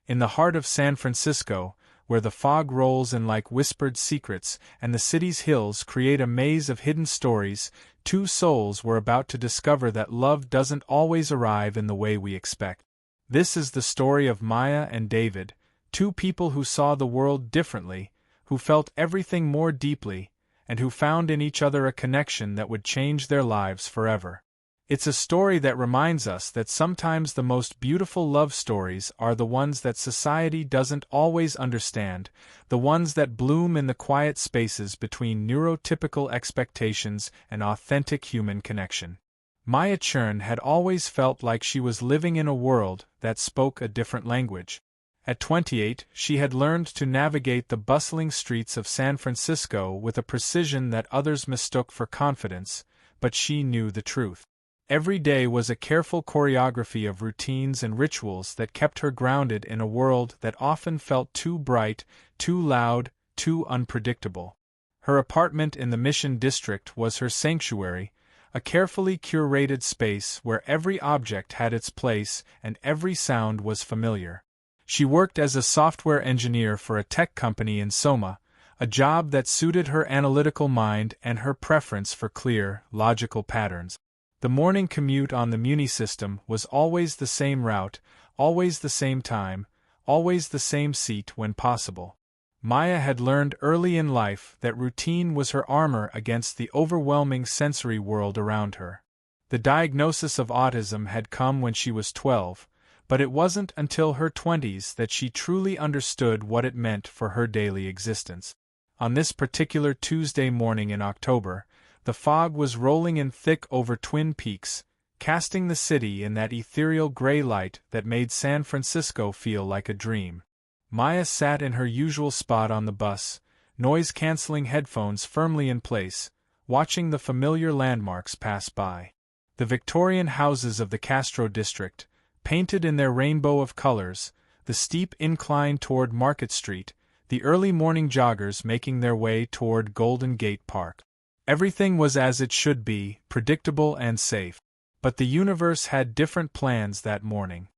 In the heart of San Francisco, where the fog rolls in like whispered secrets and the city's hills create a maze of hidden stories, two souls were about to discover that love doesn't always arrive in the way we expect. This is the story of Maya and David, two people who saw the world differently, who felt everything more deeply, and who found in each other a connection that would change their lives forever. It's a story that reminds us that sometimes the most beautiful love stories are the ones that society doesn't always understand, the ones that bloom in the quiet spaces between neurotypical expectations and authentic human connection. Maya Churn had always felt like she was living in a world that spoke a different language. At 28, she had learned to navigate the bustling streets of San Francisco with a precision that others mistook for confidence, but she knew the truth. Every day was a careful choreography of routines and rituals that kept her grounded in a world that often felt too bright, too loud, too unpredictable. Her apartment in the Mission District was her sanctuary, a carefully curated space where every object had its place and every sound was familiar. She worked as a software engineer for a tech company in Soma, a job that suited her analytical mind and her preference for clear, logical patterns. The morning commute on the Muni system was always the same route, always the same time, always the same seat when possible. Maya had learned early in life that routine was her armor against the overwhelming sensory world around her. The diagnosis of autism had come when she was 12, but it wasn't until her 20s that she truly understood what it meant for her daily existence. On this particular Tuesday morning in October, the fog was rolling in thick over Twin Peaks, casting the city in that ethereal gray light that made San Francisco feel like a dream. Maya sat in her usual spot on the bus, noise-canceling headphones firmly in place, watching the familiar landmarks pass by. The Victorian houses of the Castro district, painted in their rainbow of colors, the steep incline toward Market Street, the early morning joggers making their way toward Golden Gate Park. Everything was as it should be, predictable and safe. But the universe had different plans that morning.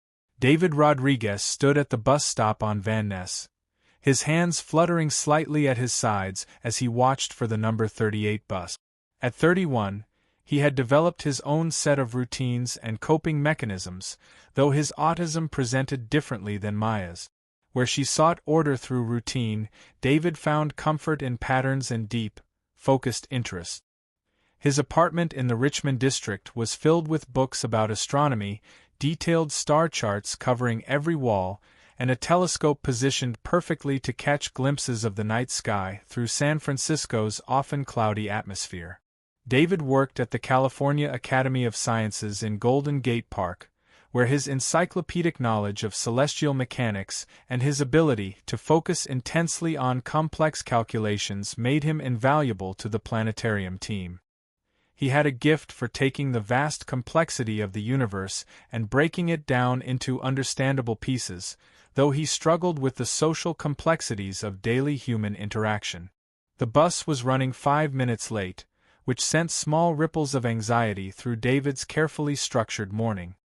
David Rodriguez stood at the bus stop on Van Ness, his hands fluttering slightly at his sides as he watched for the number 38 bus. At 31, he had developed his own set of routines and coping mechanisms, though his autism presented differently than Maya's. Where she sought order through routine, David found comfort in patterns and deep, focused interest. His apartment in the Richmond district was filled with books about astronomy, detailed star charts covering every wall, and a telescope positioned perfectly to catch glimpses of the night sky through San Francisco's often cloudy atmosphere. David worked at the California Academy of Sciences in Golden Gate Park, where his encyclopedic knowledge of celestial mechanics and his ability to focus intensely on complex calculations made him invaluable to the planetarium team. He had a gift for taking the vast complexity of the universe and breaking it down into understandable pieces, though he struggled with the social complexities of daily human interaction. The bus was running 5 minutes late, which sent small ripples of anxiety through David's carefully structured morning.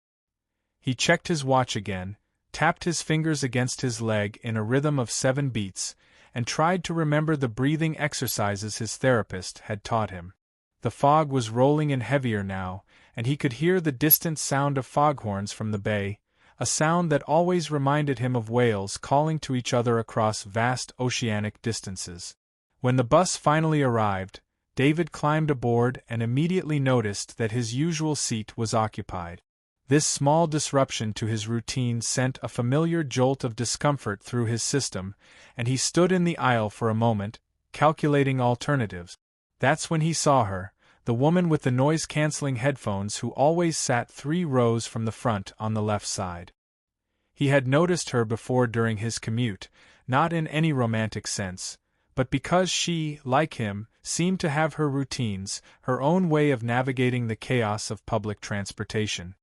He checked his watch again, tapped his fingers against his leg in a rhythm of 7 beats, and tried to remember the breathing exercises his therapist had taught him. The fog was rolling in heavier now, and he could hear the distant sound of foghorns from the bay, a sound that always reminded him of whales calling to each other across vast oceanic distances. When the bus finally arrived, David climbed aboard and immediately noticed that his usual seat was occupied. This small disruption to his routine sent a familiar jolt of discomfort through his system, and he stood in the aisle for a moment, calculating alternatives. That's when he saw her, the woman with the noise-canceling headphones who always sat 3 rows from the front on the left side. He had noticed her before during his commute, not in any romantic sense, but because she, like him, seemed to have her routines, her own way of navigating the chaos of public transportation.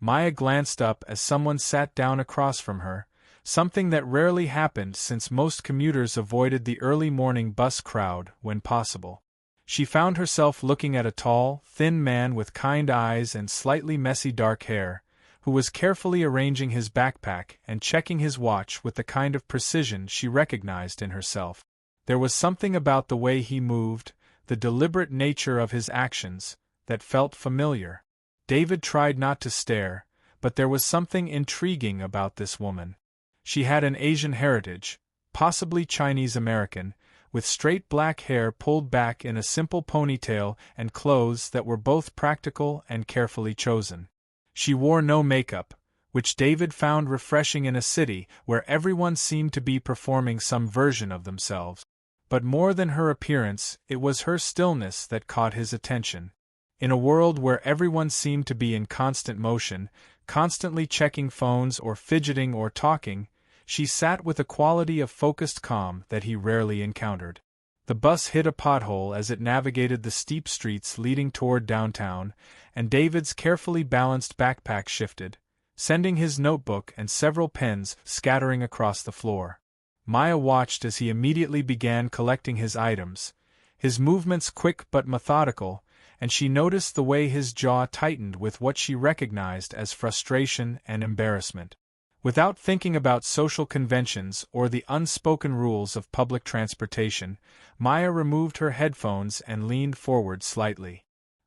Maya glanced up as someone sat down across from her, something that rarely happened since most commuters avoided the early morning bus crowd when possible. She found herself looking at a tall, thin man with kind eyes and slightly messy dark hair, who was carefully arranging his backpack and checking his watch with the kind of precision she recognized in herself. There was something about the way he moved, the deliberate nature of his actions, that felt familiar. David tried not to stare, but there was something intriguing about this woman. She had an Asian heritage, possibly Chinese-American, with straight black hair pulled back in a simple ponytail and clothes that were both practical and carefully chosen. She wore no makeup, which David found refreshing in a city where everyone seemed to be performing some version of themselves. But more than her appearance, it was her stillness that caught his attention. In a world where everyone seemed to be in constant motion, constantly checking phones or fidgeting or talking, she sat with a quality of focused calm that he rarely encountered. The bus hit a pothole as it navigated the steep streets leading toward downtown, and David's carefully balanced backpack shifted, sending his notebook and several pens scattering across the floor. Maya watched as he immediately began collecting his items, his movements quick but methodical, and she noticed the way his jaw tightened with what she recognized as frustration and embarrassment. Without thinking about social conventions or the unspoken rules of public transportation, Maya removed her headphones and leaned forward slightly.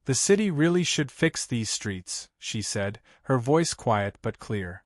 "The city really should fix these streets," she said, her voice quiet but clear.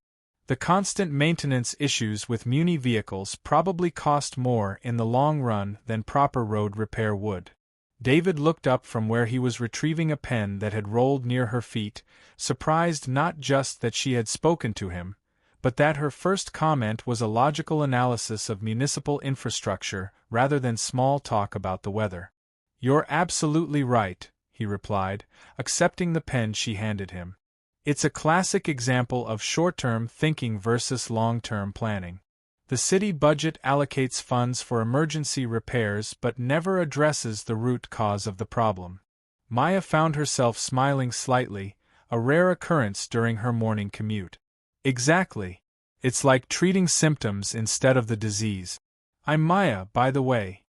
"The constant maintenance issues with muni vehicles probably cost more in the long run than proper road repair would." David looked up from where he was retrieving a pen that had rolled near her feet, surprised not just that she had spoken to him, but that her first comment was a logical analysis of municipal infrastructure rather than small talk about the weather. "You're absolutely right," he replied, accepting the pen she handed him. "It's a classic example of short-term thinking versus long-term planning. The city budget allocates funds for emergency repairs but never addresses the root cause of the problem." Maya found herself smiling slightly, a rare occurrence during her morning commute. "Exactly. It's like treating symptoms instead of the disease. I'm Maya, by the way."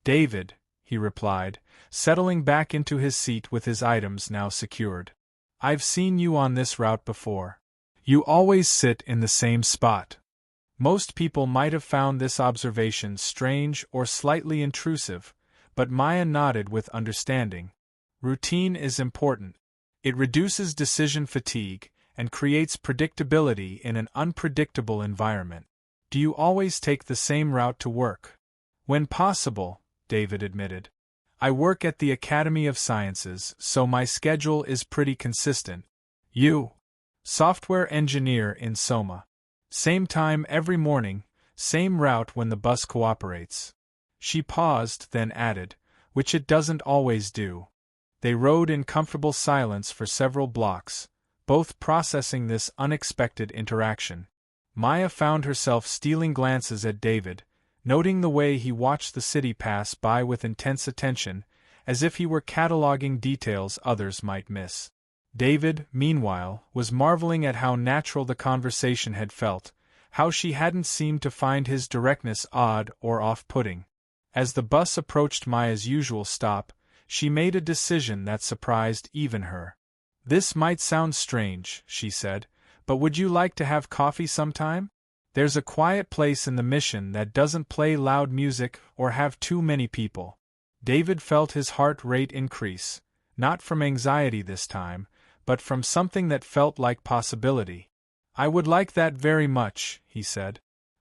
"David," he replied, settling back into his seat with his items now secured. "I've seen you on this route before. You always sit in the same spot." Most people might have found this observation strange or slightly intrusive, but Maya nodded with understanding. Routine is important. It reduces decision fatigue and creates predictability in an unpredictable environment. "Do you always take the same route to work?" "When possible," David admitted. "I work at the Academy of Sciences, so my schedule is pretty consistent." "You?" "Software engineer in Soma. Same time every morning, same route when the bus cooperates." She paused, then added, "Which it doesn't always do." They rode in comfortable silence for several blocks, both processing this unexpected interaction. Maya found herself stealing glances at David, noting the way he watched the city pass by with intense attention, as if he were cataloging details others might miss. David, meanwhile, was marveling at how natural the conversation had felt, how she hadn't seemed to find his directness odd or off-putting. As the bus approached Maya's usual stop, she made a decision that surprised even her. "This might sound strange," she said, "but would you like to have coffee sometime? There's a quiet place in the Mission that doesn't play loud music or have too many people." David felt his heart rate increase, not from anxiety this time, but from something that felt like possibility. "I would like that very much," he said.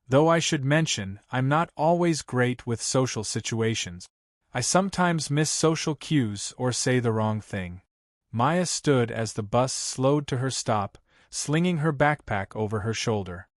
"Though I should mention, I'm not always great with social situations. I sometimes miss social cues or say the wrong thing." Maya stood as the bus slowed to her stop, slinging her backpack over her shoulder.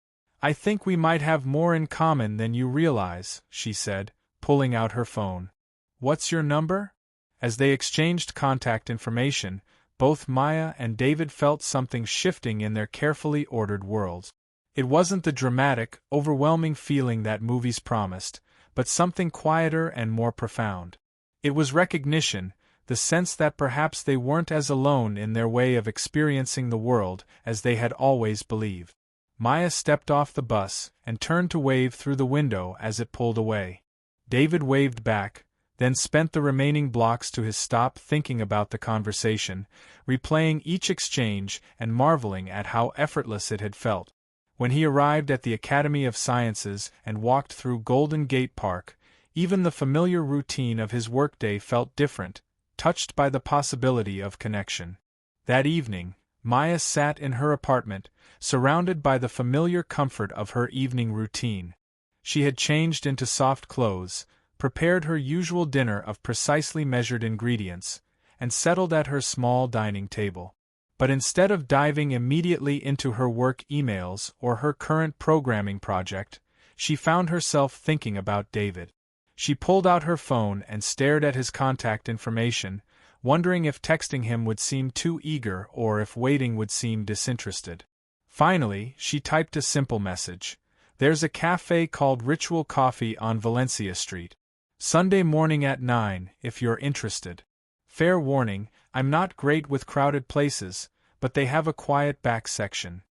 "I think we might have more in common than you realize," she said, pulling out her phone. "What's your number?" As they exchanged contact information, both Maya and David felt something shifting in their carefully ordered worlds. It wasn't the dramatic, overwhelming feeling that movies promised, but something quieter and more profound. It was recognition, the sense that perhaps they weren't as alone in their way of experiencing the world as they had always believed. Maya stepped off the bus and turned to wave through the window as it pulled away. David waved back, then spent the remaining blocks to his stop thinking about the conversation, replaying each exchange and marveling at how effortless it had felt. When he arrived at the Academy of Sciences and walked through Golden Gate Park, even the familiar routine of his workday felt different, touched by the possibility of connection. That evening, Maya sat in her apartment, surrounded by the familiar comfort of her evening routine. She had changed into soft clothes, prepared her usual dinner of precisely measured ingredients, and settled at her small dining table. But instead of diving immediately into her work emails or her current programming project, she found herself thinking about David. She pulled out her phone and stared at his contact information, wondering if texting him would seem too eager or if waiting would seem disinterested. Finally, she typed a simple message. "There's a cafe called Ritual Coffee on Valencia Street. Sunday morning at 9, if you're interested. Fair warning, I'm not great with crowded places, but they have a quiet back section."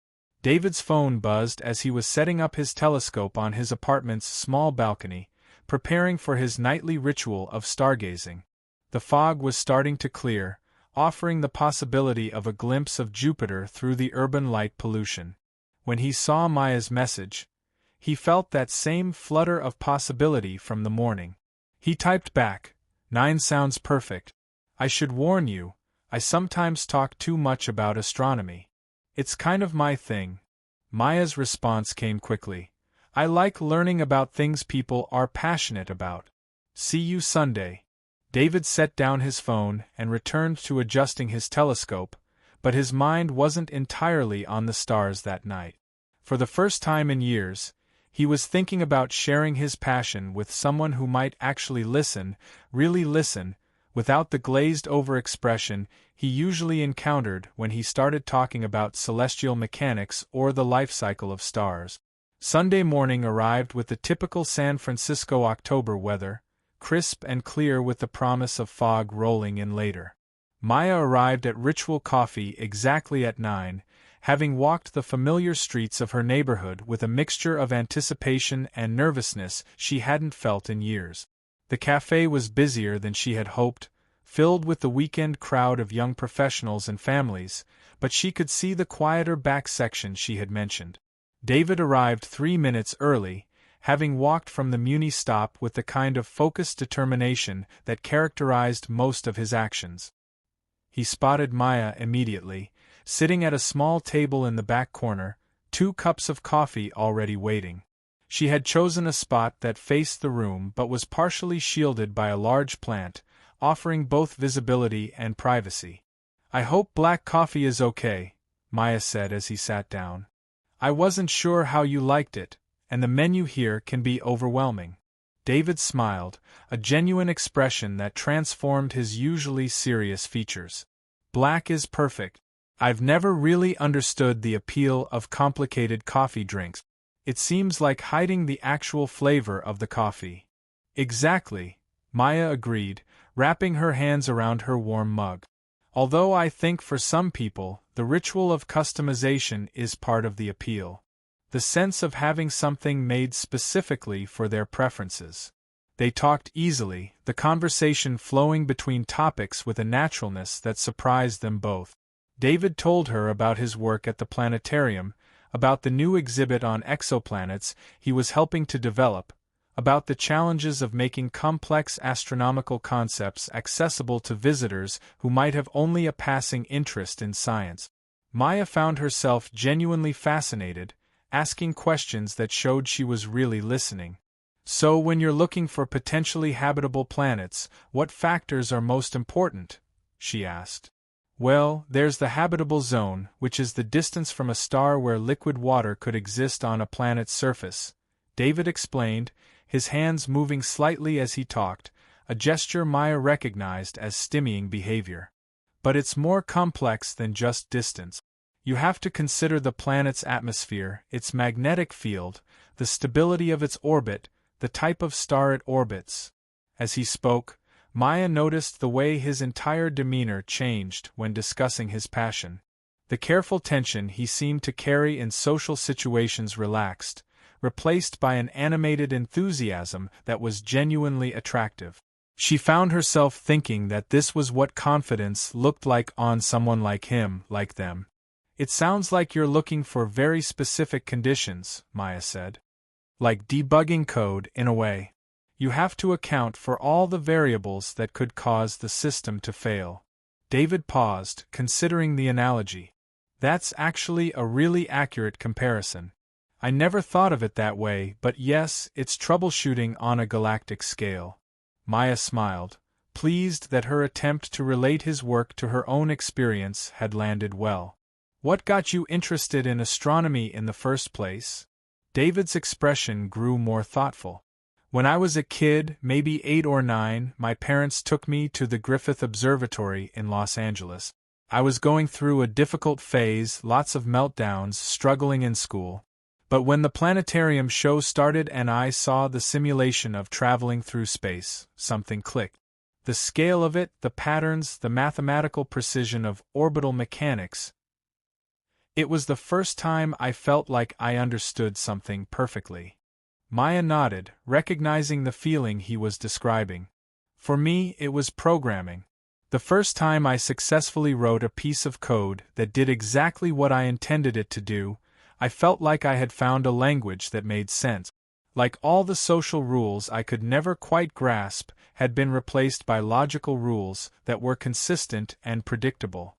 David's phone buzzed as he was setting up his telescope on his apartment's small balcony, preparing for his nightly ritual of stargazing. The fog was starting to clear, offering the possibility of a glimpse of Jupiter through the urban light pollution. When he saw Maya's message, he felt that same flutter of possibility from the morning. He typed back, "9 sounds perfect. I should warn you, I sometimes talk too much about astronomy. It's kind of my thing." Maya's response came quickly. "I like learning about things people are passionate about. See you Sunday." David set down his phone and returned to adjusting his telescope, but his mind wasn't entirely on the stars that night. For the first time in years, he was thinking about sharing his passion with someone who might actually listen, really listen, without the glazed-over expression he usually encountered when he started talking about celestial mechanics or the life cycle of stars. Sunday morning arrived with the typical San Francisco October weather, crisp and clear with the promise of fog rolling in later. Maya arrived at Ritual Coffee exactly at 9, having walked the familiar streets of her neighborhood with a mixture of anticipation and nervousness she hadn't felt in years. The cafe was busier than she had hoped, filled with the weekend crowd of young professionals and families, but she could see the quieter back section she had mentioned. David arrived 3 minutes early, having walked from the Muni stop with the kind of focused determination that characterized most of his actions. He spotted Maya immediately, sitting at a small table in the back corner, 2 cups of coffee already waiting. She had chosen a spot that faced the room but was partially shielded by a large plant, offering both visibility and privacy. "I hope black coffee is okay," Maya said as he sat down. "I wasn't sure how you liked it, and the menu here can be overwhelming." David smiled, a genuine expression that transformed his usually serious features. "Black is perfect. I've never really understood the appeal of complicated coffee drinks. It seems like hiding the actual flavor of the coffee." "Exactly," Maya agreed, wrapping her hands around her warm mug. "Although I think for some people, the ritual of customization is part of the appeal. The sense of having something made specifically for their preferences." They talked easily, the conversation flowing between topics with a naturalness that surprised them both. David told her about his work at the planetarium, about the new exhibit on exoplanets he was helping to develop, about the challenges of making complex astronomical concepts accessible to visitors who might have only a passing interest in science. Maya found herself genuinely fascinated, asking questions that showed she was really listening. "So when you're looking for potentially habitable planets, what factors are most important?" she asked. "Well, there's the habitable zone, which is the distance from a star where liquid water could exist on a planet's surface," David explained, his hands moving slightly as he talked, a gesture Maya recognized as stemming behavior. "But it's more complex than just distance. You have to consider the planet's atmosphere, its magnetic field, the stability of its orbit, the type of star it orbits." As he spoke, Maya noticed the way his entire demeanor changed when discussing his passion. The careful tension he seemed to carry in social situations relaxed, replaced by an animated enthusiasm that was genuinely attractive. She found herself thinking that this was what confidence looked like on someone like him, like them. It sounds like you're looking for very specific conditions, Maya said. Like debugging code, in a way. You have to account for all the variables that could cause the system to fail. David paused, considering the analogy. That's actually a really accurate comparison. I never thought of it that way, but yes, it's troubleshooting on a galactic scale. Maya smiled, pleased that her attempt to relate his work to her own experience had landed well. What got you interested in astronomy in the first place? David's expression grew more thoughtful. When I was a kid, maybe 8 or 9, my parents took me to the Griffith Observatory in Los Angeles. I was going through a difficult phase, lots of meltdowns, struggling in school. But when the planetarium show started and I saw the simulation of traveling through space, something clicked. The scale of it, the patterns, the mathematical precision of orbital mechanics. It was the first time I felt like I understood something perfectly. Maya nodded, recognizing the feeling he was describing. For me, it was programming. The first time I successfully wrote a piece of code that did exactly what I intended it to do, I felt like I had found a language that made sense. Like all the social rules I could never quite grasp had been replaced by logical rules that were consistent and predictable.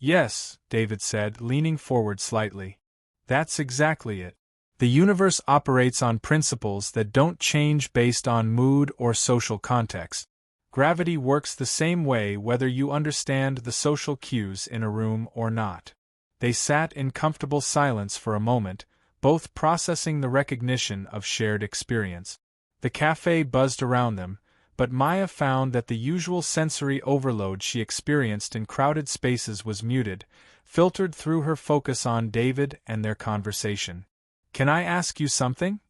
Yes, David said, leaning forward slightly. That's exactly it. The universe operates on principles that don't change based on mood or social context. Gravity works the same way whether you understand the social cues in a room or not. They sat in comfortable silence for a moment, both processing the recognition of shared experience. The cafe buzzed around them, but Maya found that the usual sensory overload she experienced in crowded spaces was muted, filtered through her focus on David and their conversation. "Can I ask you something?"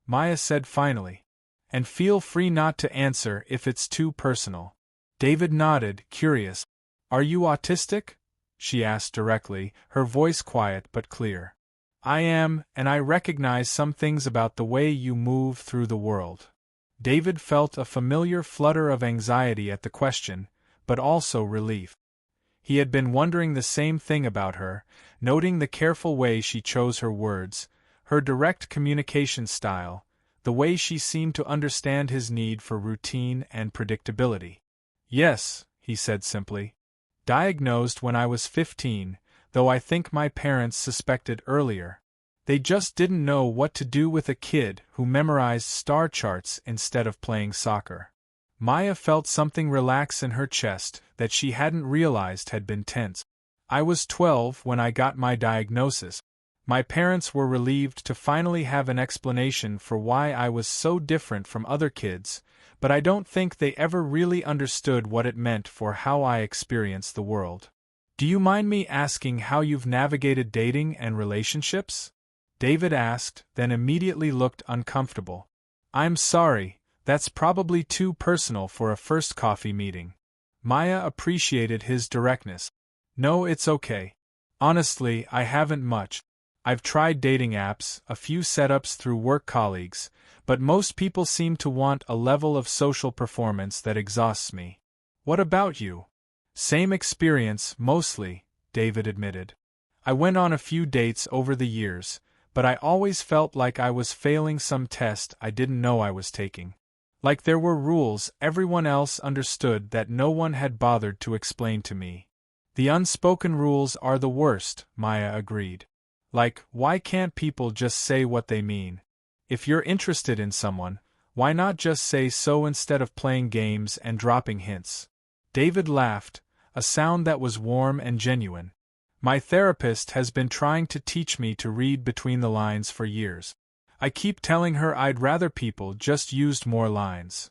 Maya said finally. "And feel free not to answer if it's too personal." David nodded, curious. "Are you autistic?" she asked directly, her voice quiet but clear. "I am, and I recognize some things about the way you move through the world." David felt a familiar flutter of anxiety at the question, but also relief. He had been wondering the same thing about her, noting the careful way she chose her words, her direct communication style, the way she seemed to understand his need for routine and predictability. "Yes," he said simply. "Diagnosed when I was 15, though I think my parents suspected earlier. They just didn't know what to do with a kid who memorized star charts instead of playing soccer." Maya felt something relax in her chest that she hadn't realized had been tense. "I was 12 when I got my diagnosis. My parents were relieved to finally have an explanation for why I was so different from other kids, but I don't think they ever really understood what it meant for how I experience the world. Do you mind me asking how you've navigated dating and relationships?" David asked, then immediately looked uncomfortable. "I'm sorry, that's probably too personal for a first coffee meeting." Maya appreciated his directness. "No, it's okay. Honestly, I haven't much. I've tried dating apps, a few setups through work colleagues, but most people seem to want a level of social performance that exhausts me. What about you?" "Same experience, mostly," David admitted. "I went on a few dates over the years, but I always felt like I was failing some test I didn't know I was taking. Like there were rules everyone else understood that no one had bothered to explain to me." "The unspoken rules are the worst," Maya agreed. "Like, why can't people just say what they mean? If you're interested in someone, why not just say so instead of playing games and dropping hints?" David laughed, a sound that was warm and genuine. "My therapist has been trying to teach me to read between the lines for years. I keep telling her I'd rather people just used more lines."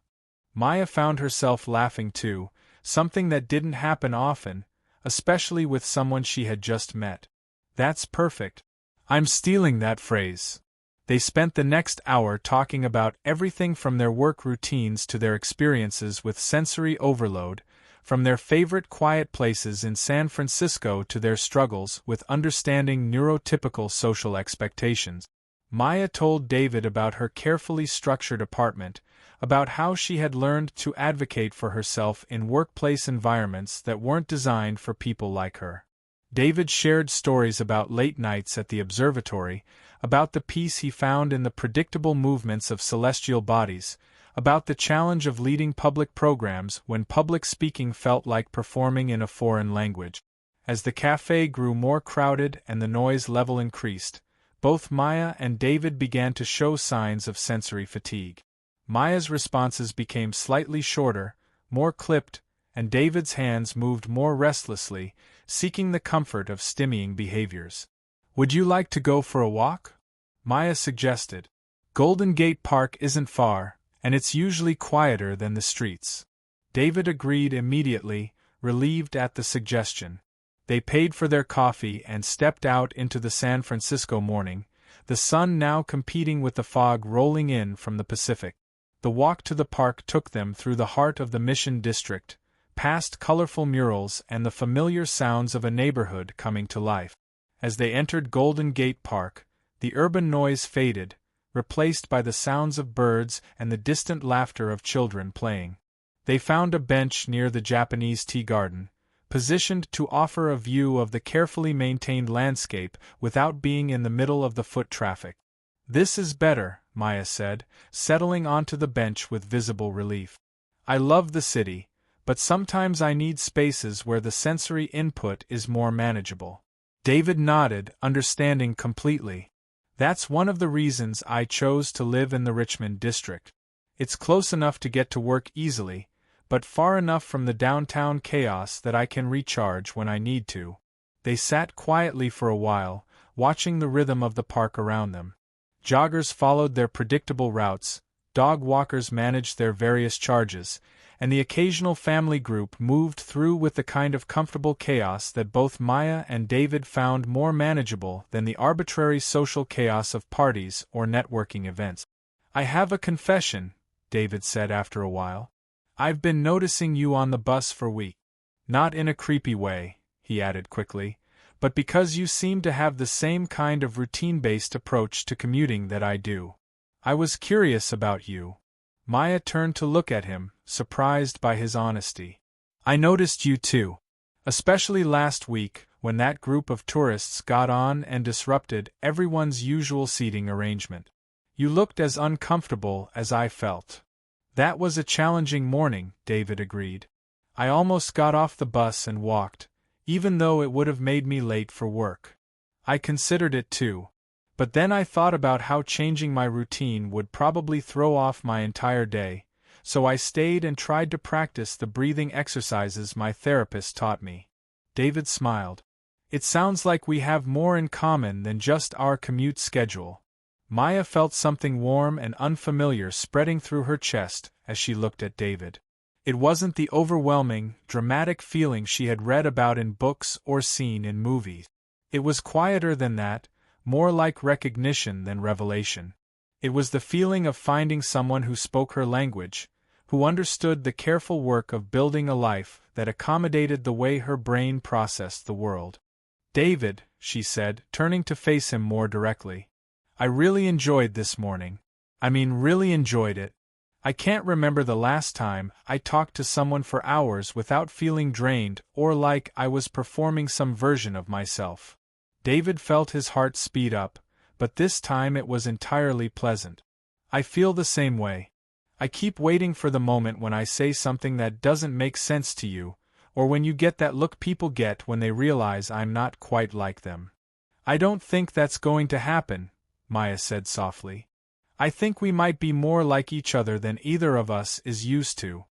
Maya found herself laughing too, something that didn't happen often, especially with someone she had just met. "That's perfect. I'm stealing that phrase." They spent the next hour talking about everything from their work routines to their experiences with sensory overload, from their favorite quiet places in San Francisco to their struggles with understanding neurotypical social expectations. Maya told David about her carefully structured apartment, about how she had learned to advocate for herself in workplace environments that weren't designed for people like her. David shared stories about late nights at the observatory, about the peace he found in the predictable movements of celestial bodies, about the challenge of leading public programs when public speaking felt like performing in a foreign language. As the cafe grew more crowded and the noise level increased, both Maya and David began to show signs of sensory fatigue. Maya's responses became slightly shorter, more clipped, and David's hands moved more restlessly, seeking the comfort of stemming behaviors. "Would you like to go for a walk?" Maya suggested. "Golden Gate Park isn't far, and it's usually quieter than the streets." David agreed immediately, relieved at the suggestion. They paid for their coffee and stepped out into the San Francisco morning, the sun now competing with the fog rolling in from the Pacific. The walk to the park took them through the heart of the Mission District, past colorful murals and the familiar sounds of a neighborhood coming to life. As they entered Golden Gate Park, the urban noise faded, replaced by the sounds of birds and the distant laughter of children playing. They found a bench near the Japanese tea garden, positioned to offer a view of the carefully maintained landscape without being in the middle of the foot traffic. "This is better," Maya said, settling onto the bench with visible relief. "I love the city, but sometimes I need spaces where the sensory input is more manageable." David nodded, understanding completely. "That's one of the reasons I chose to live in the Richmond district. It's close enough to get to work easily, but far enough from the downtown chaos that I can recharge when I need to." They sat quietly for a while, watching the rhythm of the park around them. Joggers followed their predictable routes, dog walkers managed their various charges, and the occasional family group moved through with the kind of comfortable chaos that both Maya and David found more manageable than the arbitrary social chaos of parties or networking events. "I have a confession," David said after a while. "I've been noticing you on the bus for weeks. Not in a creepy way," he added quickly, "but because you seem to have the same kind of routine-based approach to commuting that I do. I was curious about you." Maya turned to look at him, surprised by his honesty. "I noticed you too. Especially last week, when that group of tourists got on and disrupted everyone's usual seating arrangement. You looked as uncomfortable as I felt." "That was a challenging morning," David agreed. "I almost got off the bus and walked, even though it would have made me late for work. I considered it too. But then I thought about how changing my routine would probably throw off my entire day, so I stayed and tried to practice the breathing exercises my therapist taught me." David smiled. "It sounds like we have more in common than just our commute schedule." Maya felt something warm and unfamiliar spreading through her chest as she looked at David. It wasn't the overwhelming, dramatic feeling she had read about in books or seen in movies. It was quieter than that, more like recognition than revelation. It was the feeling of finding someone who spoke her language, who understood the careful work of building a life that accommodated the way her brain processed the world. "David," she said, turning to face him more directly, "I really enjoyed this morning. Really enjoyed it. I can't remember the last time I talked to someone for hours without feeling drained or like I was performing some version of myself." David felt his heart speed up, but this time it was entirely pleasant. "I feel the same way. I keep waiting for the moment when I say something that doesn't make sense to you, or when you get that look people get when they realize I'm not quite like them." "I don't think that's going to happen," Maya said softly. "I think we might be more like each other than either of us is used to."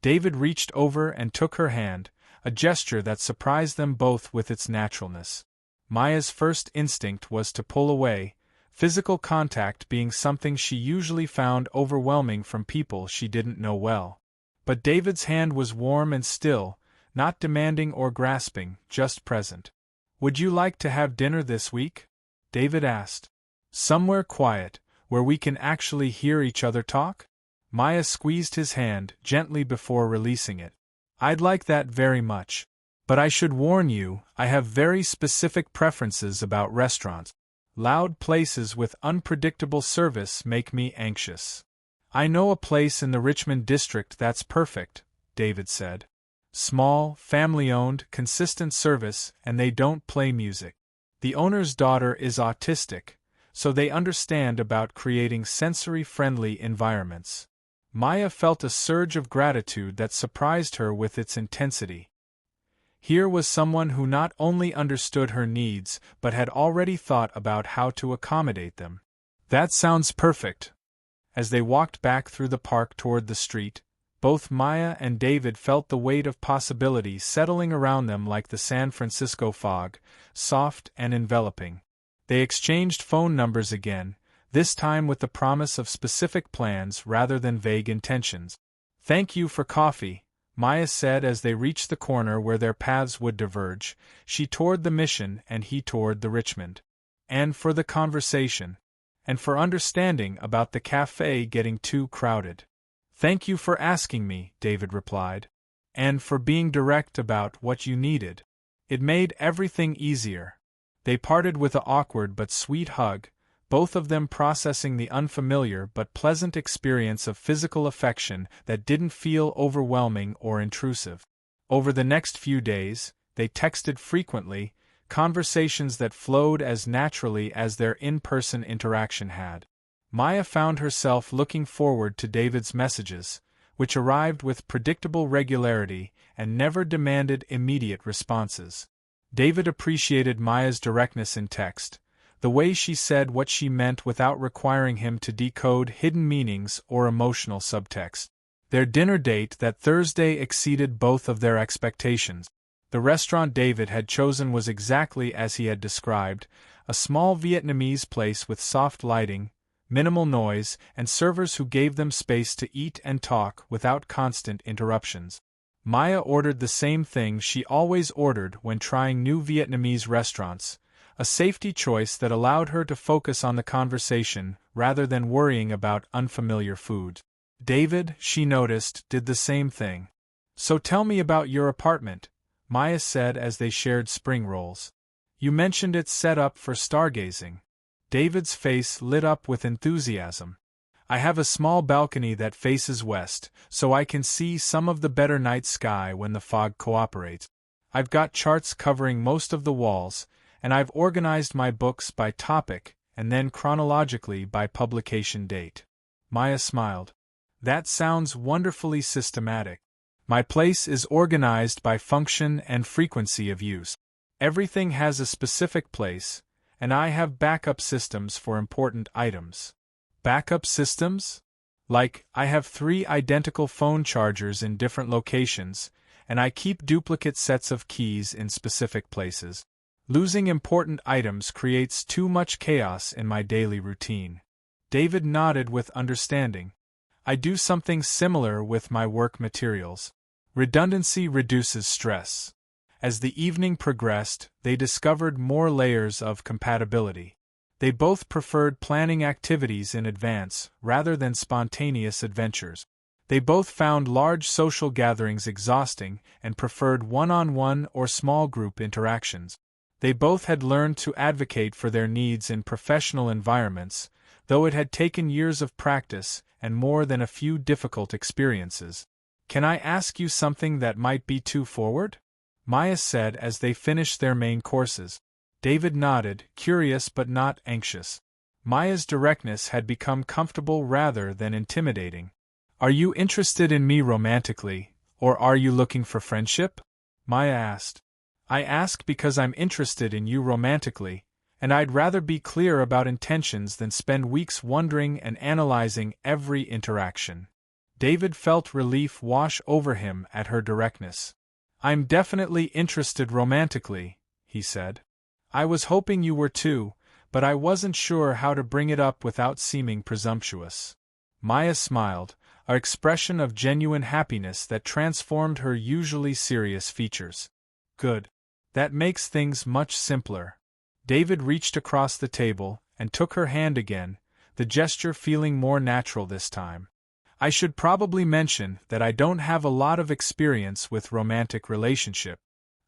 David reached over and took her hand, a gesture that surprised them both with its naturalness. Maya's first instinct was to pull away, physical contact being something she usually found overwhelming from people she didn't know well. But David's hand was warm and still, not demanding or grasping, just present. "Would you like to have dinner this week?" David asked. "Somewhere quiet, where we can actually hear each other talk?" Maya squeezed his hand gently before releasing it. "I'd like that very much. But I should warn you, I have very specific preferences about restaurants. Loud places with unpredictable service make me anxious. I know a place in the Richmond district that's perfect, David said. Small, family-owned, consistent service, and they don't play music. The owner's daughter is autistic, so they understand about creating sensory-friendly environments. Maya felt a surge of gratitude that surprised her with its intensity. Here was someone who not only understood her needs but had already thought about how to accommodate them. That sounds perfect. As they walked back through the park toward the street, both Maya and David felt the weight of possibility settling around them like the San Francisco fog, soft and enveloping. They exchanged phone numbers again, this time with the promise of specific plans rather than vague intentions. "Thank you for coffee," Maya said as they reached the corner where their paths would diverge, she toward the Mission and he toward the Richmond. "And for the conversation. And for understanding about the cafe getting too crowded." "Thank you for asking me," David replied. "And for being direct about what you needed. It made everything easier." They parted with an awkward but sweet hug, both of them processing the unfamiliar but pleasant experience of physical affection that didn't feel overwhelming or intrusive. Over the next few days, they texted frequently, conversations that flowed as naturally as their in-person interaction had. Maya found herself looking forward to David's messages, which arrived with predictable regularity and never demanded immediate responses. David appreciated Maya's directness in text, the way she said what she meant without requiring him to decode hidden meanings or emotional subtext. Their dinner date that Thursday exceeded both of their expectations. The restaurant David had chosen was exactly as he had described, a small Vietnamese place with soft lighting, minimal noise, and servers who gave them space to eat and talk without constant interruptions. Maya ordered the same thing she always ordered when trying new Vietnamese restaurants, a safety choice that allowed her to focus on the conversation rather than worrying about unfamiliar food. David, she noticed, did the same thing. "So tell me about your apartment," Maya said as they shared spring rolls. "You mentioned it's set up for stargazing." David's face lit up with enthusiasm. "I have a small balcony that faces west, so I can see some of the better night sky when the fog cooperates. I've got charts covering most of the walls, and I've organized my books by topic and then chronologically by publication date." Maya smiled. "That sounds wonderfully systematic. My place is organized by function and frequency of use. Everything has a specific place, and I have backup systems for important items." "Backup systems?" "Like, I have 3 identical phone chargers in different locations, and I keep duplicate sets of keys in specific places. Losing important items creates too much chaos in my daily routine." David nodded with understanding. "I do something similar with my work materials. Redundancy reduces stress." As the evening progressed, they discovered more layers of compatibility. They both preferred planning activities in advance rather than spontaneous adventures. They both found large social gatherings exhausting and preferred one-on-one or small group interactions. They both had learned to advocate for their needs in professional environments, though it had taken years of practice and more than a few difficult experiences. "Can I ask you something that might be too forward?" Maya said as they finished their main courses. David nodded, curious but not anxious. Maya's directness had become comfortable rather than intimidating. "Are you interested in me romantically, or are you looking for friendship?" Maya asked. "I ask because I'm interested in you romantically, and I'd rather be clear about intentions than spend weeks wondering and analyzing every interaction." David felt relief wash over him at her directness. "I'm definitely interested romantically," he said. "I was hoping you were too, but I wasn't sure how to bring it up without seeming presumptuous." Maya smiled, an expression of genuine happiness that transformed her usually serious features. "Good. That makes things much simpler." David reached across the table and took her hand again, the gesture feeling more natural this time. "I should probably mention that I don't have a lot of experience with romantic relationship.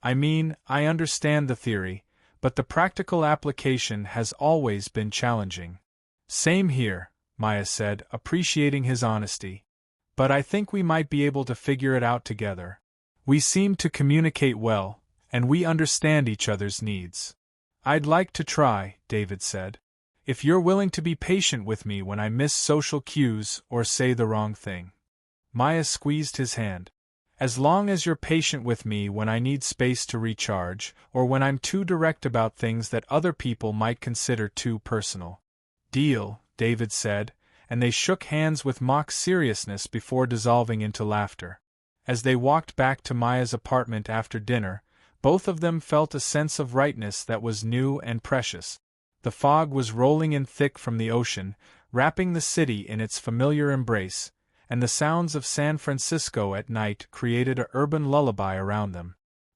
I mean, I understand the theory, but the practical application has always been challenging. Same here, Maya said, appreciating his honesty. But I think we might be able to figure it out together. We seem to communicate well, and we understand each other's needs. I'd like to try, David said. If you're willing to be patient with me when I miss social cues or say the wrong thing. Maya squeezed his hand. As long as you're patient with me when I need space to recharge, or when I'm too direct about things that other people might consider too personal. Deal, David said, and they shook hands with mock seriousness before dissolving into laughter. As they walked back to Maya's apartment after dinner, both of them felt a sense of rightness that was new and precious. The fog was rolling in thick from the ocean, wrapping the city in its familiar embrace, and the sounds of San Francisco at night created an urban lullaby around them.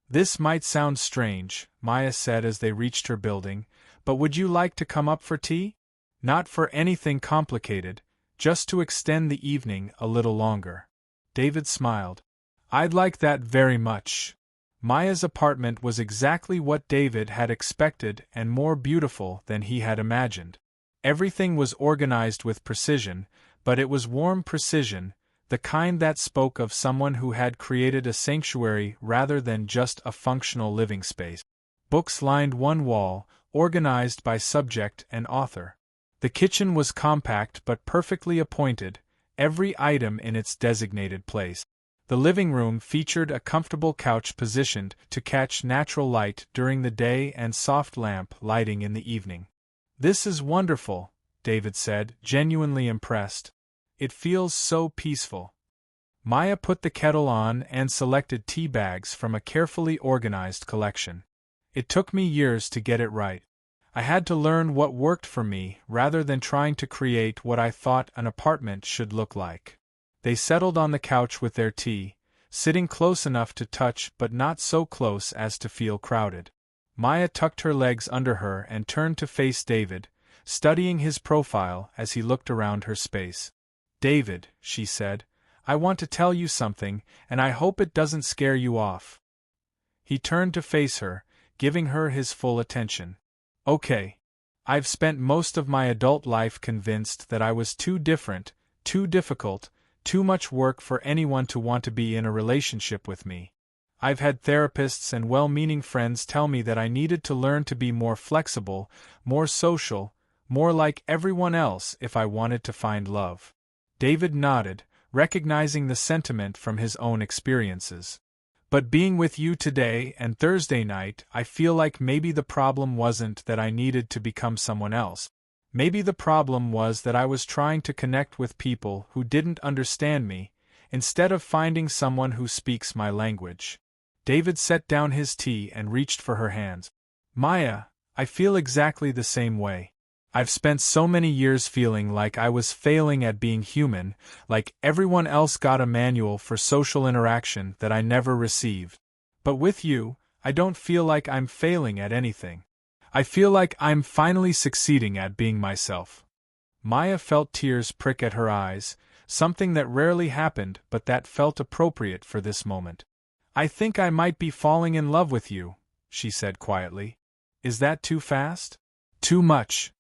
This might sound strange, Maya said as they reached her building, but would you like to come up for tea? Not for anything complicated, just to extend the evening a little longer. David smiled. I'd like that very much. Maya's apartment was exactly what David had expected and more beautiful than he had imagined. Everything was organized with precision, but it was warm precision, the kind that spoke of someone who had created a sanctuary rather than just a functional living space. Books lined one wall, organized by subject and author. The kitchen was compact but perfectly appointed, every item in its designated place. The living room featured a comfortable couch positioned to catch natural light during the day and soft lamp lighting in the evening. This is wonderful, David said, genuinely impressed. It feels so peaceful. Maya put the kettle on and selected tea bags from a carefully organized collection. It took me years to get it right. I had to learn what worked for me rather than trying to create what I thought an apartment should look like. They settled on the couch with their tea, sitting close enough to touch but not so close as to feel crowded. Maya tucked her legs under her and turned to face David, studying his profile as he looked around her space. David, she said, I want to tell you something, and I hope it doesn't scare you off. He turned to face her, giving her his full attention. Okay. I've spent most of my adult life convinced that I was too different, too difficult, too much work for anyone to want to be in a relationship with me. I've had therapists and well-meaning friends tell me that I needed to learn to be more flexible, more social, more like everyone else if I wanted to find love. David nodded, recognizing the sentiment from his own experiences. But being with you today and Thursday night, I feel like maybe the problem wasn't that I needed to become someone else. Maybe the problem was that I was trying to connect with people who didn't understand me, instead of finding someone who speaks my language. David set down his tea and reached for her hands. Maya, I feel exactly the same way. I've spent so many years feeling like I was failing at being human, like everyone else got a manual for social interaction that I never received. But with you, I don't feel like I'm failing at anything. I feel like I'm finally succeeding at being myself. Maya felt tears prick at her eyes, something that rarely happened but that felt appropriate for this moment. I think I might be falling in love with you, she said quietly. Is that too fast? Too much.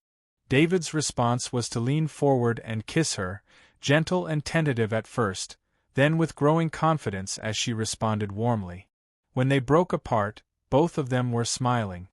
David's response was to lean forward and kiss her, gentle and tentative at first, then with growing confidence as she responded warmly. When they broke apart, both of them were smiling.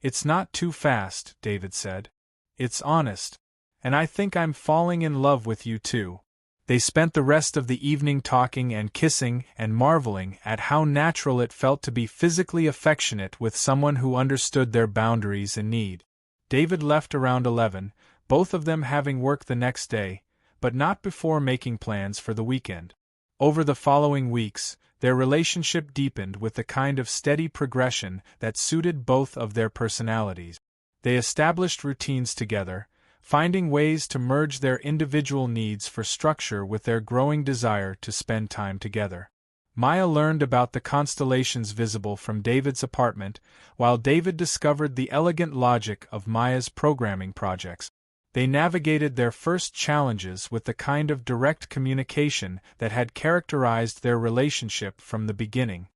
It's not too fast, David said. It's honest. And I think I'm falling in love with you too. They spent the rest of the evening talking and kissing and marveling at how natural it felt to be physically affectionate with someone who understood their boundaries and need. David left around 11, both of them having work the next day, but not before making plans for the weekend. Over the following weeks, their relationship deepened with the kind of steady progression that suited both of their personalities. They established routines together, finding ways to merge their individual needs for structure with their growing desire to spend time together. Maya learned about the constellations visible from David's apartment, while David discovered the elegant logic of Maya's programming projects. They navigated their first challenges with the kind of direct communication that had characterized their relationship from the beginning.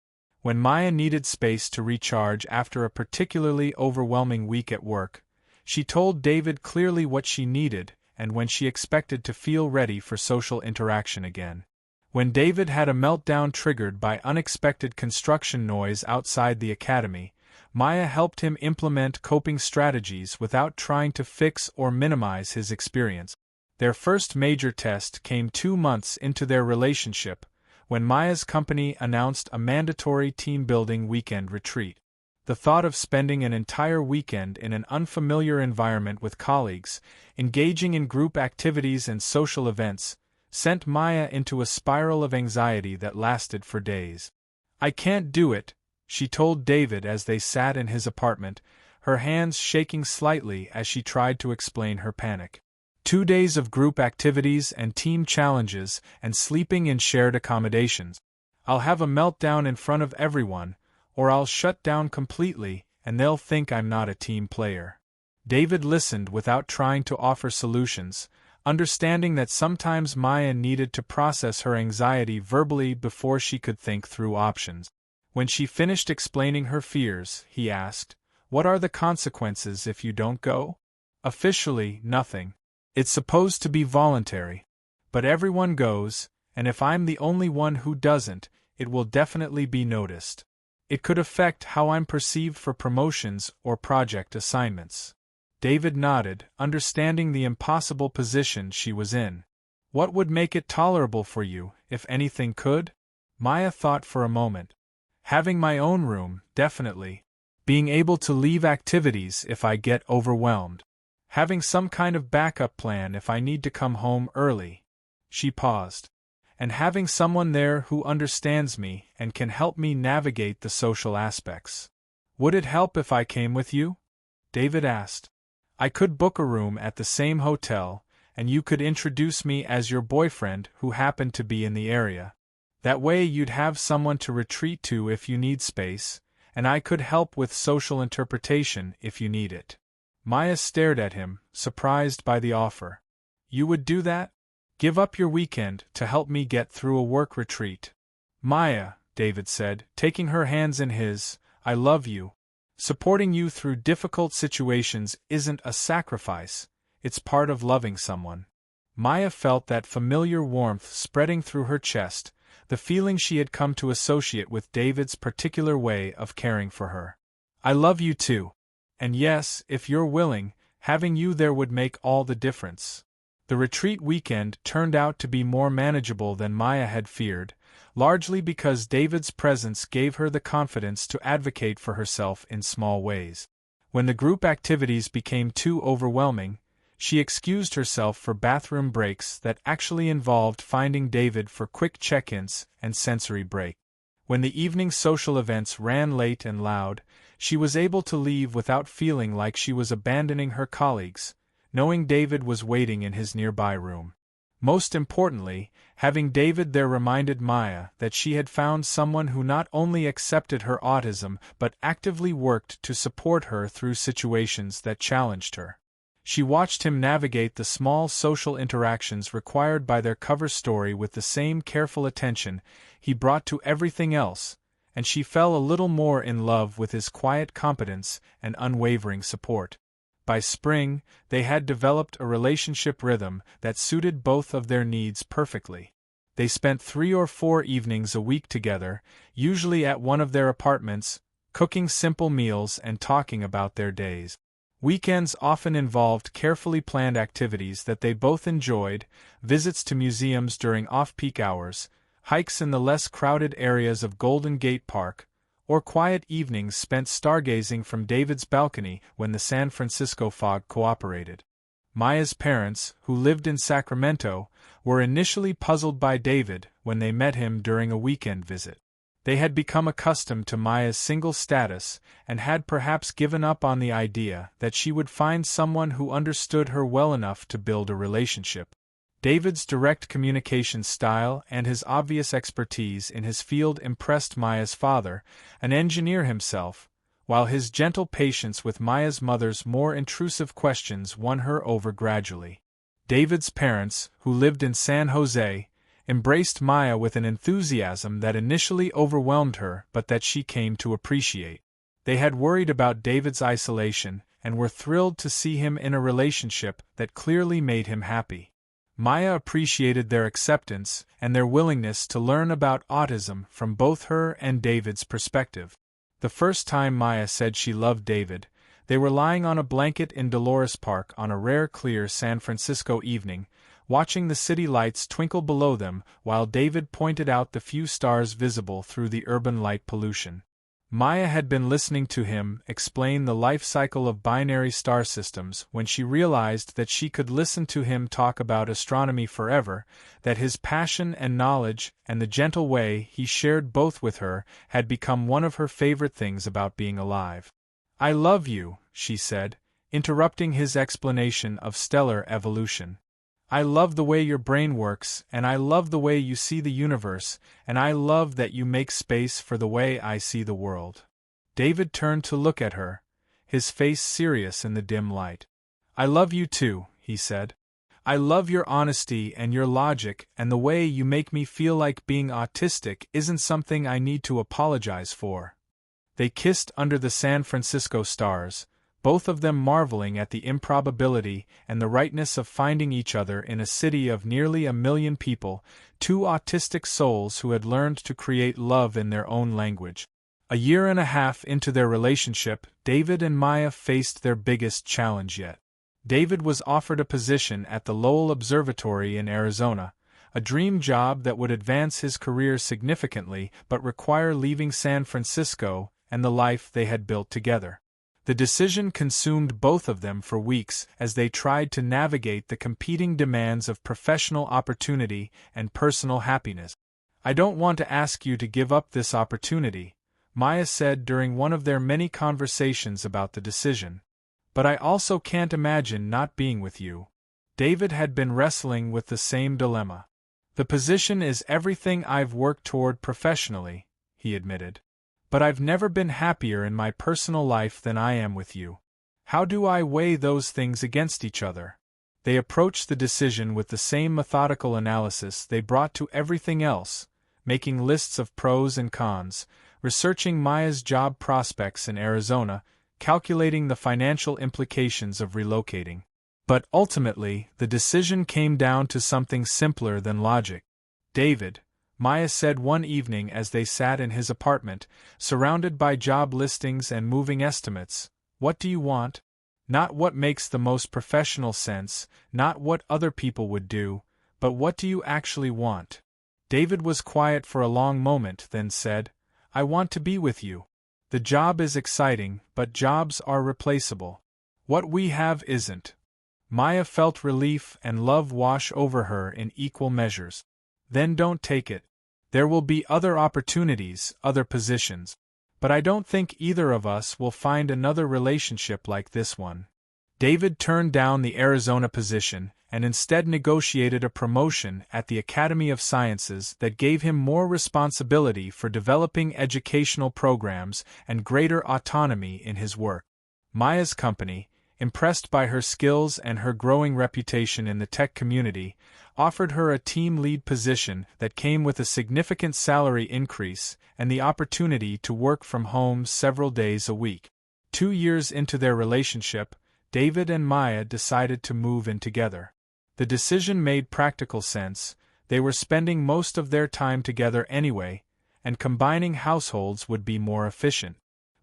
When Maya needed space to recharge after a particularly overwhelming week at work, she told David clearly what she needed and when she expected to feel ready for social interaction again. When David had a meltdown triggered by unexpected construction noise outside the academy, Maya helped him implement coping strategies without trying to fix or minimize his experience. Their first major test came 2 months into their relationship, when Maya's company announced a mandatory team-building weekend retreat. The thought of spending an entire weekend in an unfamiliar environment with colleagues, engaging in group activities and social events, sent Maya into a spiral of anxiety that lasted for days. "I can't do it," she told David as they sat in his apartment, her hands shaking slightly as she tried to explain her panic. 2 days of group activities and team challenges and sleeping in shared accommodations. I'll have a meltdown in front of everyone, or I'll shut down completely and they'll think I'm not a team player. David listened without trying to offer solutions, understanding that sometimes Maya needed to process her anxiety verbally before she could think through options. When she finished explaining her fears, he asked, "What are the consequences if you don't go?" "Officially, nothing. It's supposed to be voluntary. But everyone goes, and if I'm the only one who doesn't, it will definitely be noticed. It could affect how I'm perceived for promotions or project assignments." David nodded, understanding the impossible position she was in. "What would make it tolerable for you, if anything could?" Maya thought for a moment. "Having my own room, definitely. Being able to leave activities if I get overwhelmed. Having some kind of backup plan if I need to come home early." She paused. "And having someone there who understands me and can help me navigate the social aspects." "Would it help if I came with you?" David asked. "I could book a room at the same hotel, and you could introduce me as your boyfriend who happened to be in the area. That way you'd have someone to retreat to if you need space, and I could help with social interpretation if you need it." Maya stared at him, surprised by the offer. "You would do that? Give up your weekend to help me get through a work retreat?" "Maya," David said, taking her hands in his, "I love you. Supporting you through difficult situations isn't a sacrifice, it's part of loving someone." Maya felt that familiar warmth spreading through her chest, the feeling she had come to associate with David's particular way of caring for her. "I love you too. And yes, if you're willing, having you there would make all the difference." The retreat weekend turned out to be more manageable than Maya had feared, largely because David's presence gave her the confidence to advocate for herself in small ways. When the group activities became too overwhelming, she excused herself for bathroom breaks that actually involved finding David for quick check-ins and sensory break. When the evening social events ran late and loud, she was able to leave without feeling like she was abandoning her colleagues, knowing David was waiting in his nearby room. Most importantly, having David there reminded Maya that she had found someone who not only accepted her autism but actively worked to support her through situations that challenged her. She watched him navigate the small social interactions required by their cover story with the same careful attention he brought to everything else, and she fell a little more in love with his quiet competence and unwavering support. By spring, they had developed a relationship rhythm that suited both of their needs perfectly. They spent 3 or 4 evenings a week together, usually at one of their apartments, cooking simple meals and talking about their days. Weekends often involved carefully planned activities that they both enjoyed, visits to museums during off-peak hours, hikes in the less crowded areas of Golden Gate Park, or quiet evenings spent stargazing from David's balcony when the San Francisco fog cooperated. Maya's parents, who lived in Sacramento, were initially puzzled by David when they met him during a weekend visit. They had become accustomed to Maya's single status and had perhaps given up on the idea that she would find someone who understood her well enough to build a relationship. David's direct communication style and his obvious expertise in his field impressed Maya's father, an engineer himself, while his gentle patience with Maya's mother's more intrusive questions won her over gradually. David's parents, who lived in San Jose, embraced Maya with an enthusiasm that initially overwhelmed her but that she came to appreciate. They had worried about David's isolation and were thrilled to see him in a relationship that clearly made him happy. Maya appreciated their acceptance and their willingness to learn about autism from both her and David's perspective. The first time Maya said she loved David, they were lying on a blanket in Dolores Park on a rare clear San Francisco evening, watching the city lights twinkle below them while David pointed out the few stars visible through the urban light pollution. Maya had been listening to him explain the life cycle of binary star systems when she realized that she could listen to him talk about astronomy forever, that his passion and knowledge and the gentle way he shared both with her had become one of her favorite things about being alive. "I love you," she said, interrupting his explanation of stellar evolution. "I love the way your brain works, and I love the way you see the universe, and I love that you make space for the way I see the world." David turned to look at her, his face serious in the dim light. "I love you too," he said. "I love your honesty and your logic, and the way you make me feel like being autistic isn't something I need to apologize for." They kissed under the San Francisco stars, both of them marveling at the improbability and the rightness of finding each other in a city of nearly 1 million people, two autistic souls who had learned to create love in their own language. A year and a half into their relationship, David and Maya faced their biggest challenge yet. David was offered a position at the Lowell Observatory in Arizona, a dream job that would advance his career significantly but require leaving San Francisco and the life they had built together. The decision consumed both of them for weeks as they tried to navigate the competing demands of professional opportunity and personal happiness. "I don't want to ask you to give up this opportunity," Maya said during one of their many conversations about the decision. "But I also can't imagine not being with you." David had been wrestling with the same dilemma. "The position is everything I've worked toward professionally," he admitted. "But I've never been happier in my personal life than I am with you. How do I weigh those things against each other?" They approached the decision with the same methodical analysis they brought to everything else, making lists of pros and cons, researching Maya's job prospects in Arizona, calculating the financial implications of relocating. But ultimately, the decision came down to something simpler than logic. "David," Maya said one evening as they sat in his apartment, surrounded by job listings and moving estimates, "what do you want? Not what makes the most professional sense, not what other people would do, but what do you actually want?" David was quiet for a long moment, then said, "I want to be with you. The job is exciting, but jobs are replaceable. What we have isn't." Maya felt relief and love wash over her in equal measures. "Then don't take it. There will be other opportunities, other positions. But I don't think either of us will find another relationship like this one." David turned down the Arizona position and instead negotiated a promotion at the Academy of Sciences that gave him more responsibility for developing educational programs and greater autonomy in his work. Maya's company, impressed by her skills and her growing reputation in the tech community, offered her a team lead position that came with a significant salary increase and the opportunity to work from home several days a week. 2 years into their relationship, David and Maya decided to move in together. The decision made practical sense. They were spending most of their time together anyway, and combining households would be more efficient.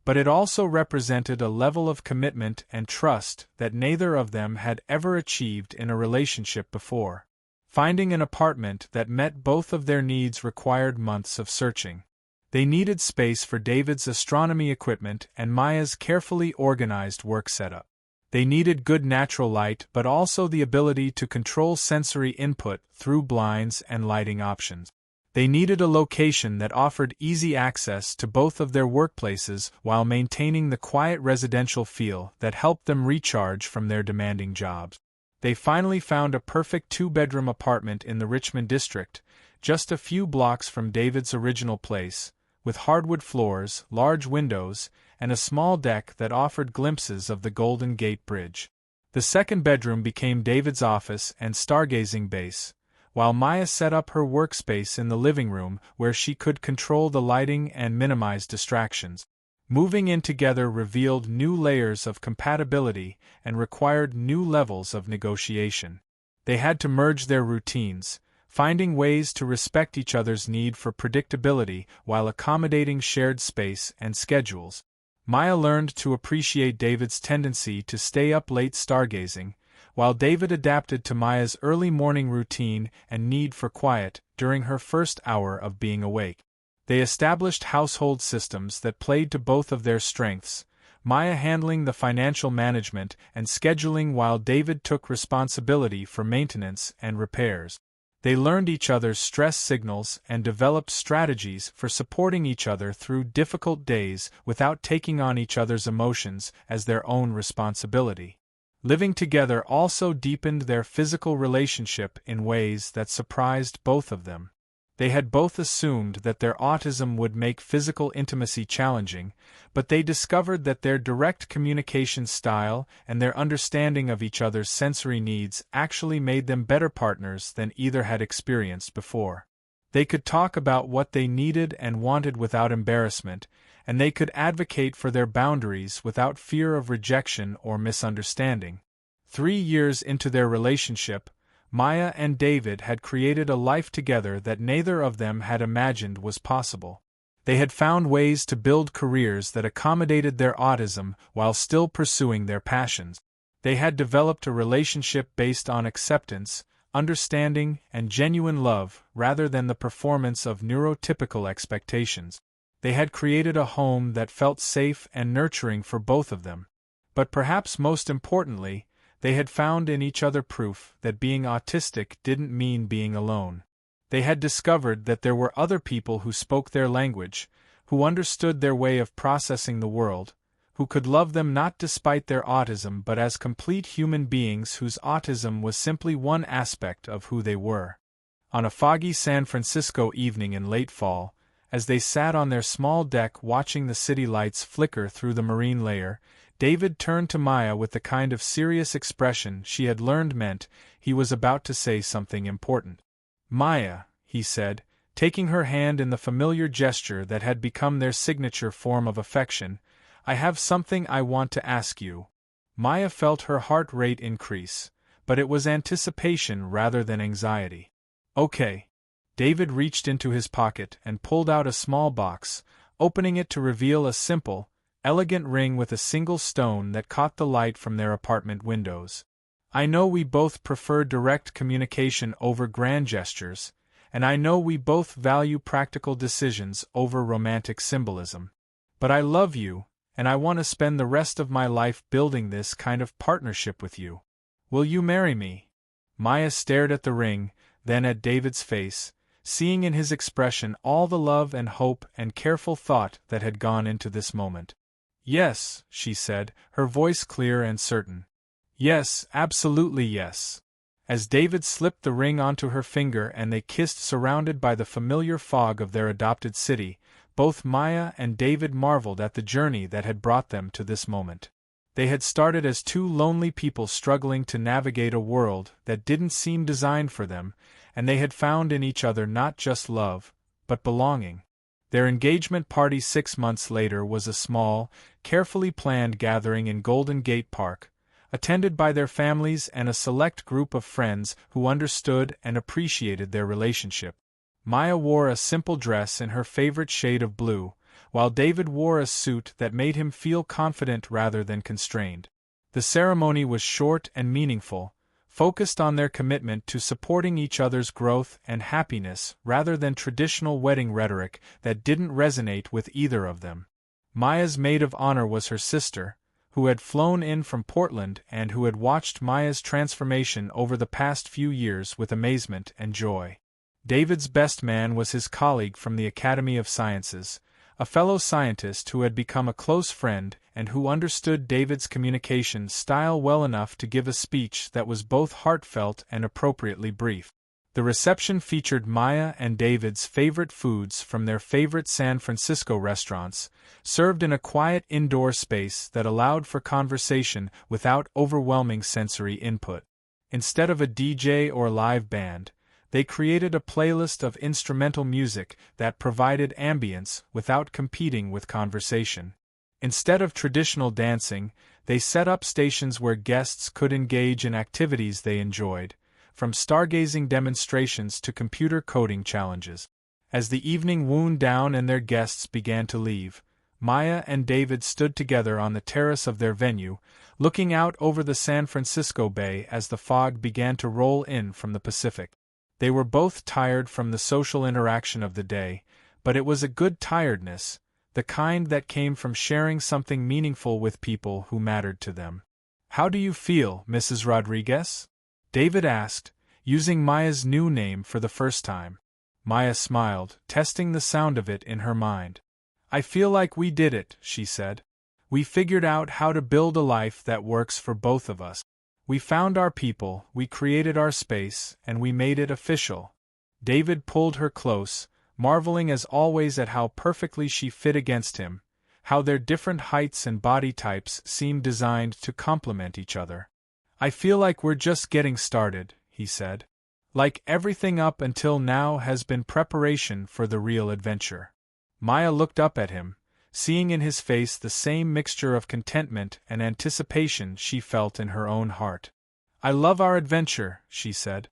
But it also represented a level of commitment and trust that neither of them had ever achieved in a relationship before. Finding an apartment that met both of their needs required months of searching. They needed space for David's astronomy equipment and Maya's carefully organized work setup. They needed good natural light but also the ability to control sensory input through blinds and lighting options. They needed a location that offered easy access to both of their workplaces while maintaining the quiet residential feel that helped them recharge from their demanding jobs. They finally found a perfect 2-bedroom apartment in the Richmond district, just a few blocks from David's original place, with hardwood floors, large windows, and a small deck that offered glimpses of the Golden Gate Bridge. The second bedroom became David's office and stargazing base, while Maya set up her workspace in the living room where she could control the lighting and minimize distractions. Moving in together revealed new layers of compatibility and required new levels of negotiation. They had to merge their routines, finding ways to respect each other's need for predictability while accommodating shared space and schedules. Maya learned to appreciate David's tendency to stay up late stargazing, while David adapted to Maya's early morning routine and need for quiet during her first hour of being awake. They established household systems that played to both of their strengths, Maya handling the financial management and scheduling while David took responsibility for maintenance and repairs. They learned each other's stress signals and developed strategies for supporting each other through difficult days without taking on each other's emotions as their own responsibility. Living together also deepened their physical relationship in ways that surprised both of them. They had both assumed that their autism would make physical intimacy challenging, but they discovered that their direct communication style and their understanding of each other's sensory needs actually made them better partners than either had experienced before. They could talk about what they needed and wanted without embarrassment, and they could advocate for their boundaries without fear of rejection or misunderstanding. 3 years into their relationship, Maya and David had created a life together that neither of them had imagined was possible. They had found ways to build careers that accommodated their autism while still pursuing their passions. They had developed a relationship based on acceptance, understanding, and genuine love rather than the performance of neurotypical expectations. They had created a home that felt safe and nurturing for both of them. But perhaps most importantly, they had found in each other proof that being autistic didn't mean being alone. They had discovered that there were other people who spoke their language, who understood their way of processing the world, who could love them not despite their autism but as complete human beings whose autism was simply one aspect of who they were. On a foggy San Francisco evening in late fall, as they sat on their small deck watching the city lights flicker through the marine layer, David turned to Maya with the kind of serious expression she had learned meant he was about to say something important. "Maya," he said, taking her hand in the familiar gesture that had become their signature form of affection, "I have something I want to ask you." Maya felt her heart rate increase, but it was anticipation rather than anxiety. "Okay." David reached into his pocket and pulled out a small box, opening it to reveal a simple, elegant ring with a single stone that caught the light from their apartment windows. "I know we both prefer direct communication over grand gestures, and I know we both value practical decisions over romantic symbolism. But I love you, and I want to spend the rest of my life building this kind of partnership with you. Will you marry me?" Maya stared at the ring, then at David's face, seeing in his expression all the love and hope and careful thought that had gone into this moment. "Yes," she said, her voice clear and certain. "Yes, absolutely yes." As David slipped the ring onto her finger and they kissed surrounded by the familiar fog of their adopted city, both Maya and David marveled at the journey that had brought them to this moment. They had started as two lonely people struggling to navigate a world that didn't seem designed for them, and they had found in each other not just love, but belonging. Their engagement party 6 months later was a small, carefully planned gathering in Golden Gate Park, attended by their families and a select group of friends who understood and appreciated their relationship. Maya wore a simple dress in her favorite shade of blue, while David wore a suit that made him feel confident rather than constrained. The ceremony was short and meaningful, focused on their commitment to supporting each other's growth and happiness rather than traditional wedding rhetoric that didn't resonate with either of them. Maya's maid of honor was her sister, who had flown in from Portland and who had watched Maya's transformation over the past few years with amazement and joy. David's best man was his colleague from the Academy of Sciences, a fellow scientist who had become a close friend and who understood David's communication style well enough to give a speech that was both heartfelt and appropriately brief. The reception featured Maya and David's favorite foods from their favorite San Francisco restaurants, served in a quiet indoor space that allowed for conversation without overwhelming sensory input. Instead of a DJ or live band, They created a playlist of instrumental music that provided ambience without competing with conversation. Instead of traditional dancing, they set up stations where guests could engage in activities they enjoyed, from stargazing demonstrations to computer coding challenges. As the evening wound down and their guests began to leave, Maya and David stood together on the terrace of their venue, looking out over the San Francisco Bay as the fog began to roll in from the Pacific. They were both tired from the social interaction of the day, but it was a good tiredness, the kind that came from sharing something meaningful with people who mattered to them. "How do you feel, Mrs. Rodriguez?" David asked, using Maya's new name for the first time. Maya smiled, testing the sound of it in her mind. "I feel like we did it," she said. "We figured out how to build a life that works for both of us. We found our people, we created our space, and we made it official." David pulled her close, marveling as always at how perfectly she fit against him, how their different heights and body types seemed designed to complement each other. "I feel like we're just getting started," he said. "Like everything up until now has been preparation for the real adventure." Maya looked up at him, seeing in his face the same mixture of contentment and anticipation she felt in her own heart. "I love our adventure," she said.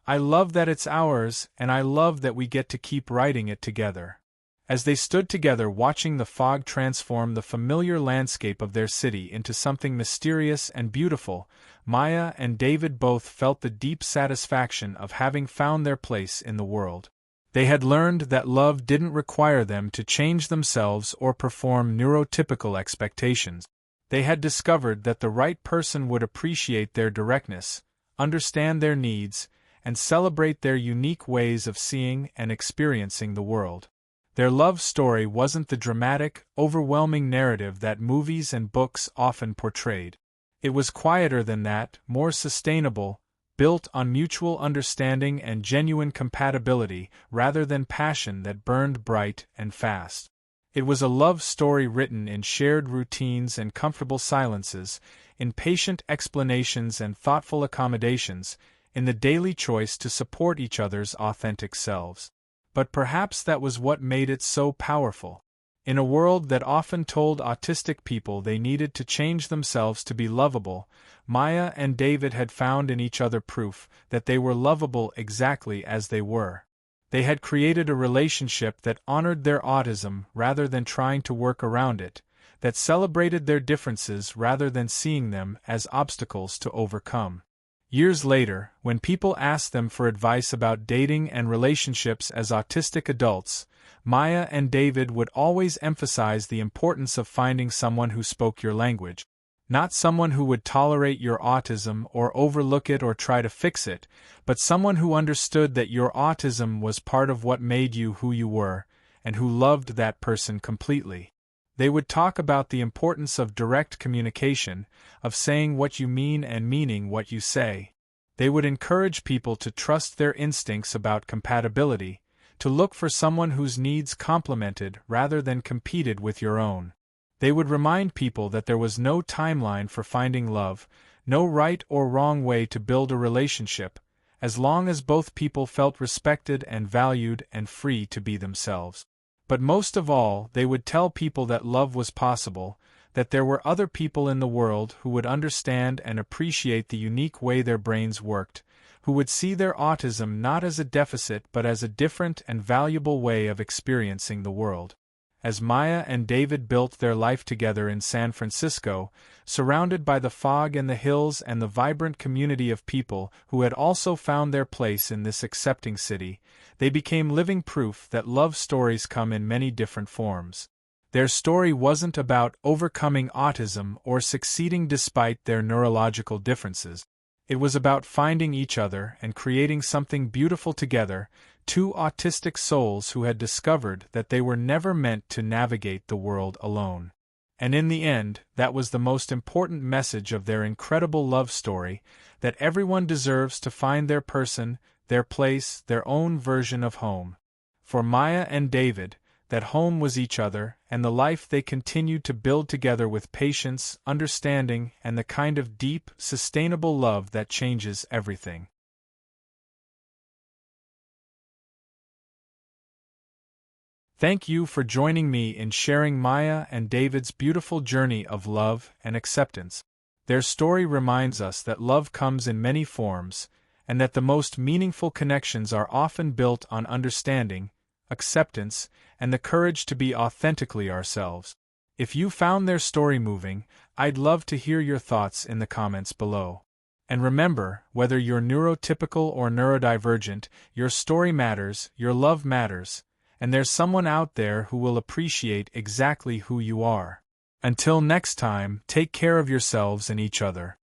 "I love that it's ours, and I love that we get to keep writing it together." As they stood together watching the fog transform the familiar landscape of their city into something mysterious and beautiful, Maya and David both felt the deep satisfaction of having found their place in the world. They had learned that love didn't require them to change themselves or perform neurotypical expectations. They had discovered that the right person would appreciate their directness, understand their needs, and celebrate their unique ways of seeing and experiencing the world. Their love story wasn't the dramatic, overwhelming narrative that movies and books often portrayed. It was quieter than that, more sustainable, built on mutual understanding and genuine compatibility rather than passion that burned bright and fast. It was a love story written in shared routines and comfortable silences, in patient explanations and thoughtful accommodations, in the daily choice to support each other's authentic selves. But perhaps that was what made it so powerful. In a world that often told autistic people they needed to change themselves to be lovable, Maya and David had found in each other proof that they were lovable exactly as they were. They had created a relationship that honored their autism rather than trying to work around it, that celebrated their differences rather than seeing them as obstacles to overcome. Years later, when people asked them for advice about dating and relationships as autistic adults, Maya and David would always emphasize the importance of finding someone who spoke your language. Not someone who would tolerate your autism or overlook it or try to fix it, but someone who understood that your autism was part of what made you who you were, and who loved that person completely. They would talk about the importance of direct communication, of saying what you mean and meaning what you say. They would encourage people to trust their instincts about compatibility, to look for someone whose needs complemented rather than competed with your own. They would remind people that there was no timeline for finding love, no right or wrong way to build a relationship, as long as both people felt respected and valued and free to be themselves. But most of all, they would tell people that love was possible, that there were other people in the world who would understand and appreciate the unique way their brains worked, who would see their autism not as a deficit but as a different and valuable way of experiencing the world. As Maya and David built their life together in San Francisco, surrounded by the fog and the hills and the vibrant community of people who had also found their place in this accepting city, they became living proof that love stories come in many different forms. Their story wasn't about overcoming autism or succeeding despite their neurological differences. It was about finding each other and creating something beautiful together, two autistic souls who had discovered that they were never meant to navigate the world alone. And in the end, that was the most important message of their incredible love story, that everyone deserves to find their person, their place, their own version of home. For Maya and David, that home was each other, and the life they continued to build together with patience, understanding, and the kind of deep, sustainable love that changes everything. Thank you for joining me in sharing Maya and David's beautiful journey of love and acceptance. Their story reminds us that love comes in many forms, and that the most meaningful connections are often built on understanding, acceptance, and the courage to be authentically ourselves. If you found their story moving, I'd love to hear your thoughts in the comments below. And remember, whether you're neurotypical or neurodivergent, your story matters, your love matters, and there's someone out there who will appreciate exactly who you are. Until next time, take care of yourselves and each other.